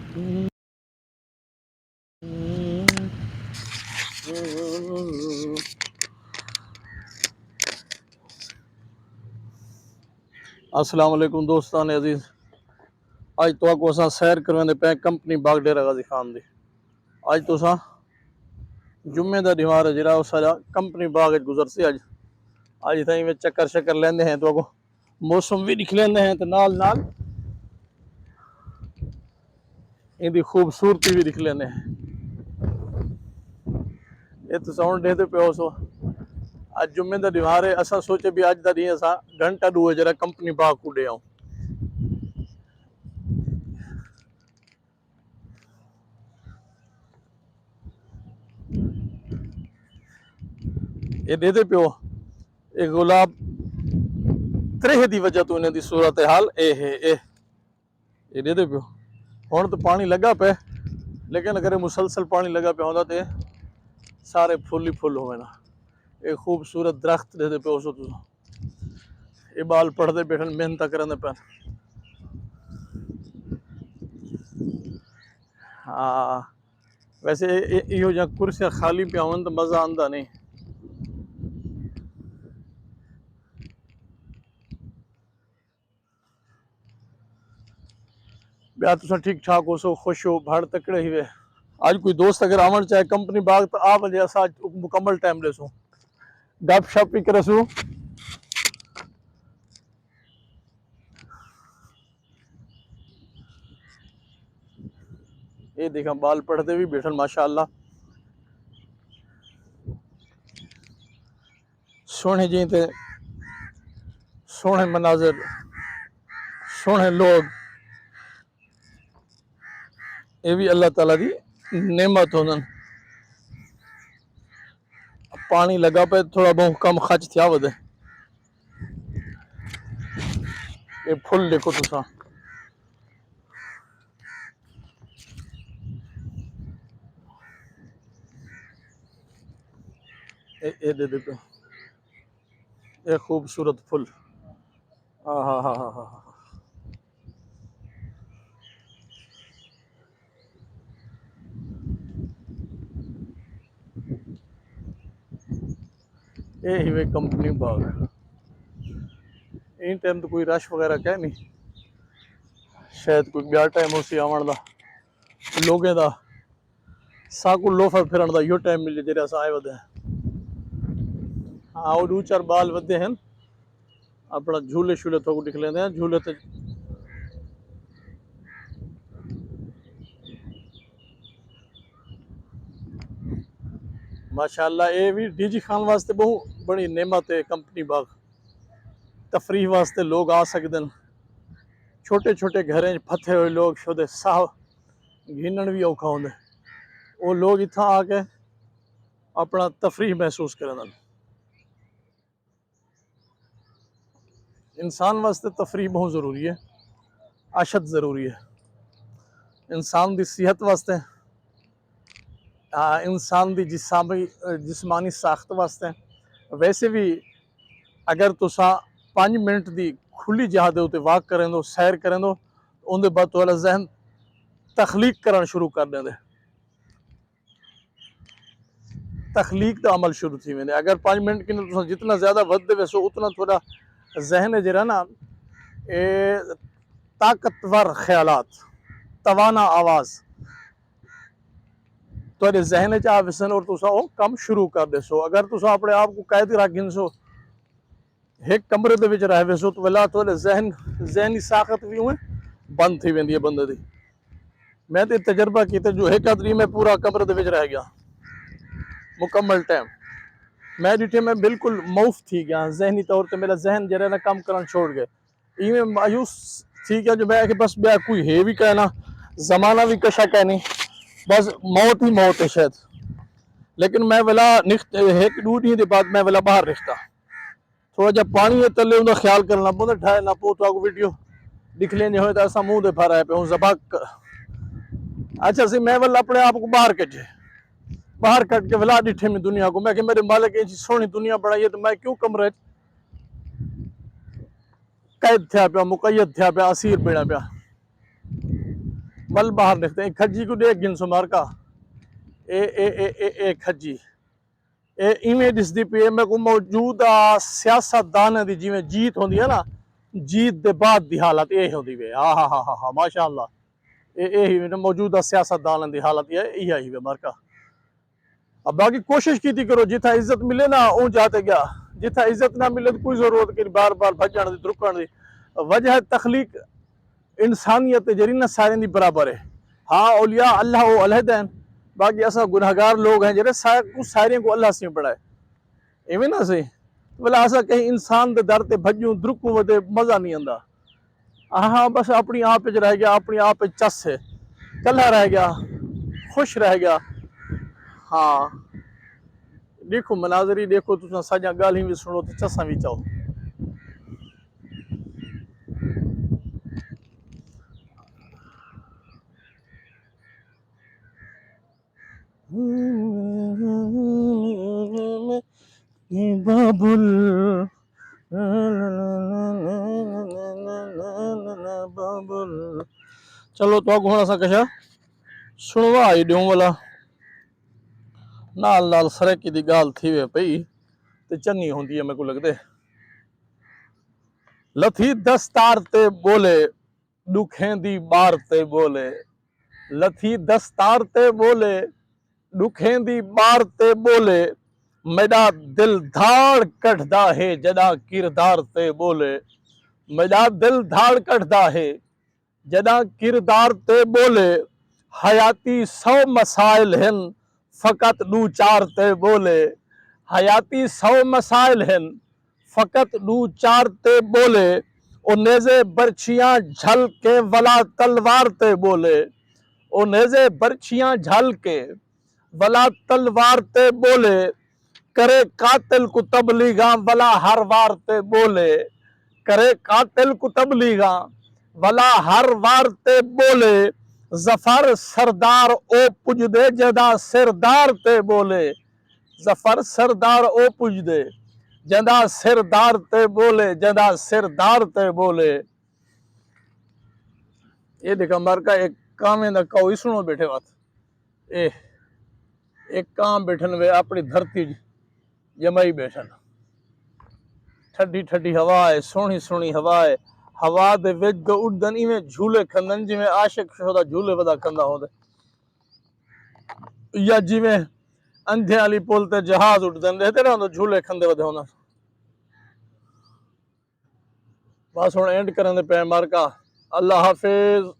अस्सलाम वालेकुम दोस्तान अजीज। अज तो असा सैर करवाते पे कंपनी बाग डेरा गाजी खान दी। अज तो जुम्मे का दीवार है जरा सारा कंपनी बाग गुजर से अज अज ताई चक्कर शक्कर लेंदे हैं तो मौसम भी दिख लेंदे हैं तो नाल नाल इनकी खूबसूरती भी दिख लेंदे हैं। ये तो साउंड देते पे सो अज जुम्मे का दीवार है। असा सोचे भी अज का दी असा घंटा दूए जरा कंपनी बाग को दे आऊं। ये देते प्यो ये गुलाब त्रेह की वजह तो इन्हें सूरत हाल ये देते प्यो। हुण तो पानी लगा पे लेकिन अगर मुसलसल पानी लगा पे होंदा तो सारे फुल ही फुल होवे ना। ये खूबसूरत दरख्त देते पे सो तुम ये बाल पढ़ते बैठन मेहनत करने पे। हाँ वैसे इहो जहाँ कुर्सियां खाली पे होवन तो मज़ा आंदा नहीं। ब्याह तुसा ठीक ठाक हो सो खुश हो भाड़ तकड़े ही वे। आज कोई दोस्त अगर आवन चाहे कंपनी बाग तो आ वजह असा मुकम्मल टाइम लेसू गप शप भी करसू। ये देखा बाल पढ़ते भी बैठन माशाअल्लाह सोने जी ते सोने मनाजर सोने लोग ये भी अल्लाह ताला की नेमत होंदन। पानी लगा पे थोड़ा बहुत कम खर्च थिया वधे। ये फुल देखो तुसा ये दे दे पे ये खूबसूरत फुल। हाँ हाँ हाँ हाँ हाँ। ये ही वे कंपनी बाग है। इन टाइम तो कोई रश वगैरह कह नहीं शायद कोई ब्याह टाइम हो सी आवन दा लोगों का साकू लोफर फिरन का यो टाइम मिले जेरे अस आए वधे। हाँ वो दो चार बाल वधे हैं अपना झूले शूले थोक दिख लेंदे हैं झूले ते माशाअल्लाह। ये भी डीजी खान वास्ते बहुत बड़ी नेमत है कंपनी बाग। तफरीह वास्ते लोग आ सकते हैं। छोटे छोटे घरें फथे हुए लोग शोदे साह घिनन भी औखा होंगे वो लोग इतना आके अपना तफरीह महसूस करें। इंसान वास्ते तफरीह बहुत ज़रूरी है अशद ज़रूरी है इंसान की सेहत वास्ते इंसान की जिस्मानी साख्त वास्ते। वैसे भी अगर तुसा 5 मिनट की खुली जगह के उत्ते वाक करें दो सैर करें दो उनके बाद थोड़ा जहन तखलीक करना शुरू कर देंगे। तखलीक का अमल शुरू थी वेंदे। अगर 5 मिनट की तुसा जितना ज़्यादा वधदे वैसो उतना थोड़ा जहन है जरा ना ये ताकतवर ख्यालात तवाना आवाज़ थोड़े जहन च आ वसन और तुसा वो कम शुरू कर देसो। अगर तुसा अपने आप को कैद रख गिनसो एक कमरे दे विच रह वैसो तो वला थोड़े जहनी साखत भी हुए बंद थी वेंदी है बंदे दी। मैं तो तजर्बा किया जो एक आदमी में पूरा कमरे दे विच रह गया मुकम्मल टाइम मैं डिठे मैं बिल्कुल मऊफ थी गया जहनी तौर पर मेरा जहन जरा ना कम करना छोड़ गए इवें मायूस थी गया जो मैं बस ब्याह कोई है भी कहना जमाना भी कशा कहनी बस मौत ही मौत है शायद। लेकिन मैं वाला एक दो डी के बाद मैं वाला बाहर रिश्ता थोड़ा जब पानी है तले उनका ख्याल करना पौधा ठाए ना पो तो वीडियो दिख लेने हो तो ऐसा मुंह दे फर पे जबक अच्छा सी मैं वाला अपने आप को बाहर कट के वाला डिठे में दुनिया को मैं कि मेरे मालिक ऐसी सोहनी दुनिया बनाई है तो मैं क्यों कमरे कैद थे पे मुकैद थे पे असीर पीना पिया। बल बाहर निकलते हैं। खज्जी को देख गिनसो मारका, ए खज्जी ए इवें दिसदी पई है। मेरे को मौजूदा सियासतदान दी जिवें जीत होंदी है ना, जीत दे बाद दी हालत ये होंदी वे। हा माशाअल्लाह, ये ही मौजूदा सियासतदान दी हालत ये ही वे मारका। अब बाकी कोशिश की थी करो, जिथा इज्जत मिले ना ऊ जाते गया, जिथा इज्जत ना मिले तो कोई जरूरत नहीं बार बार भजन दी रुकण दी। वजह तखलीक इंसानियत जरी ना सारे दी बराबर है। हाँ औलिया अल्लाह वो अलहद हैं, बाकी असा गुनहगार लोग हैं जरे सारे को अल्लाह से बड़ा है। इवें ना सही बोला असा कहीं इंसान के दर से भजूं द्रुकूं वदे मजा नहीं आता। हाँ बस अपनी आप रह गया, अपनी आप चस है, कला रह गया, खुश रह गया। हाँ देखो मनाजरी देखो, तुम साजा गाली भी सुनो तो चसा भी चाहो। बाबुल बाबुल। चलो तो घोड़ा सा कशा सुनवा आई दूं वाला नाल नाल सरकी दी गाल थी वे पई ते चंगी होंदी है। मेरे को लगदे लथी दस्तार ते बोले दुखें दी बार ते बोले, लथी दस्तार ते बोले दुखें दी बार ते बोले, मेरा दिल धाड़ कढ़दा है जदा किरदार ते बोले, मेरा दिल धाड़ कढ़दा है जदा किरदार ते बोले, हयाती 100 मसाइल हैं फकत दू चार ते बोले, हयाती 100 मसाइल हैं फकत दू चार ते बोले, ओ नेज़े बर्छियां झल के वला तलवार ते बोले, ओ नेज़े बर्छियां झल के वला तलवार ते बोले, करे कातिल को तबलीगा वला हर वार ते बोले, करे कातिल को तबलीगा वला हर वार ते बोले, जफर सरदार ओ पुजदे जदा सिरदार ते बोले, जफर सरदार ओ पुजदे जदा सिरदार ते बोले, जदा सिरदार ते बोले। ये देखा मार का एक काम है ना कौ सुनो बैठे बात ए एक काम बैठन वे अपनी धरती जमाई बैठन, ठंडी ठंडी हवा है, सोहनी सोहनी हवा है, हवा दे विच उड़दन इवें झूले खंदन जिवें आशिक शोदा झूले वदा खंदा होंदे, या जिवें अंधे वाली पुल ते जहाज उड़दन रहते ना तो झूले खंदे वदे होंदा। बस हुण एंड करन दे पे मार का। अल्लाह हाफिज।